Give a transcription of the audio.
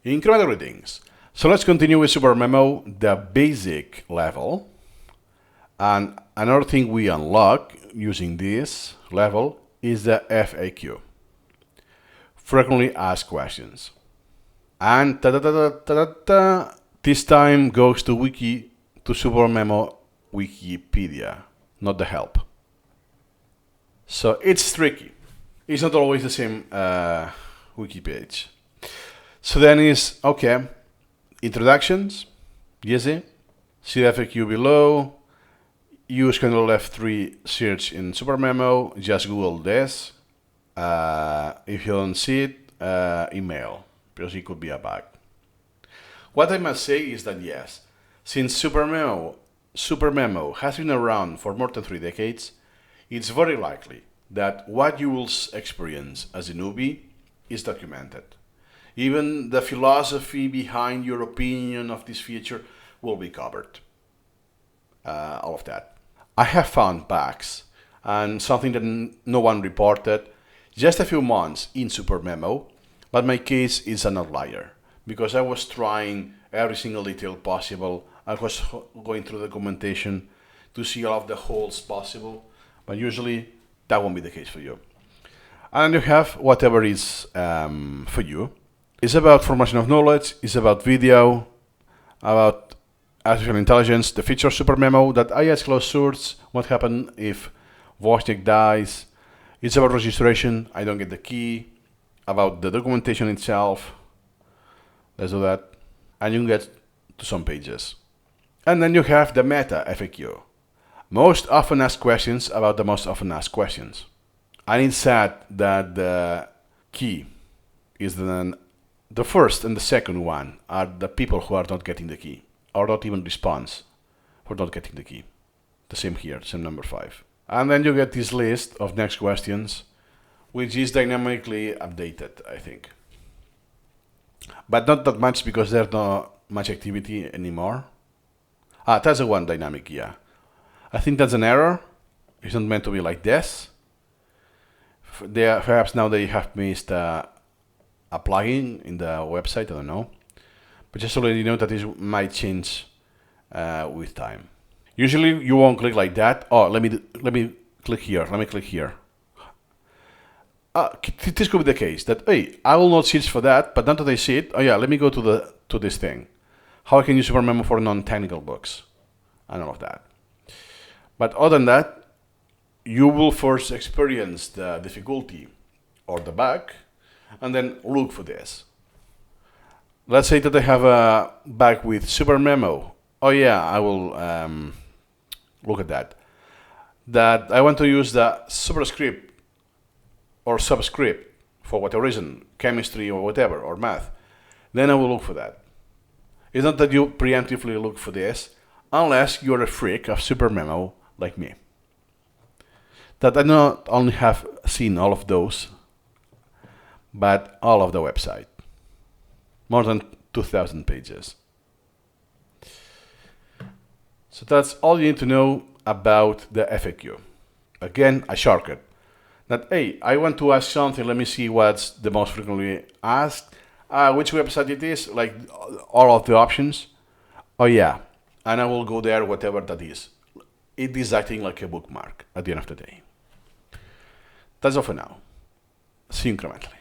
Incremental readings. So let's continue with Supermemo, the basic level. And another thing we unlock using this level is the FAQ, frequently asked questions. And this time goes to Supermemo Wikipedia, not the help. So it's tricky. It's not always the same wiki page. So then is, okay, introductions, easy. See the FAQ below. Use Control F3 search in Supermemo. Just Google this. If you don't see it, email, because it could be a bug. What I must say is that yes, since Supermemo has been around for more than 3 decades, it's very likely that what you will experience as a newbie is documented. Even the philosophy behind your opinion of this feature will be covered. All of that. I have found bugs and something that no one reported just a few months in Supermemo, but my case is an outlier because I was trying every single detail possible. I was going through the documentation to see all of the holes possible, but usually that won't be the case for you. And you have whatever is for you. It's about formation of knowledge, it's about video, about artificial intelligence, the feature Supermemo, that IS closed source, what happens if Wozniak dies. It's about registration, I don't get the key, about the documentation itself. Let's do that. And you can get to some pages. And then you have the meta FAQ. Most often asked questions about the most often asked questions. And it's sad that the key is the first and the second one are the people who are not getting the key, or not even response for not getting the key. The same here, same number 5. And then you get this list of next questions, which is dynamically updated, I think. But not that much because there's not much activity anymore. That's the one dynamic, yeah. I think that's an error. It's not meant to be like this. Perhaps now they have missed a plugin in the website, I don't know. But just to let you know that this might change with time. Usually you won't click like that. Oh, let me click here. Let me click here. This could be the case that, hey, I will not search for that, but now that I see it, oh yeah, let me go to this thing. How I can use Supermemo for non-technical books and all of that. But other than that, you will first experience the difficulty or the bug, and then look for this. Let's say that I have a bug with Supermemo. Oh yeah, I will look at that. That I want to use the superscript or subscript for whatever reason, chemistry or whatever, or math. Then I will look for that. It's not that you preemptively look for this, unless you're a freak of Supermemo like me. That I not only have seen all of those, but all of the website. More than 2,000 pages. So that's all you need to know about the FAQ. Again, a shortcut. That, hey, I want to ask something, let me see what's the most frequently asked. Which website it is, like all of the options. Oh yeah, and I will go there, whatever that is. It is acting like a bookmark at the end of the day. That's all for now. See you incrementally.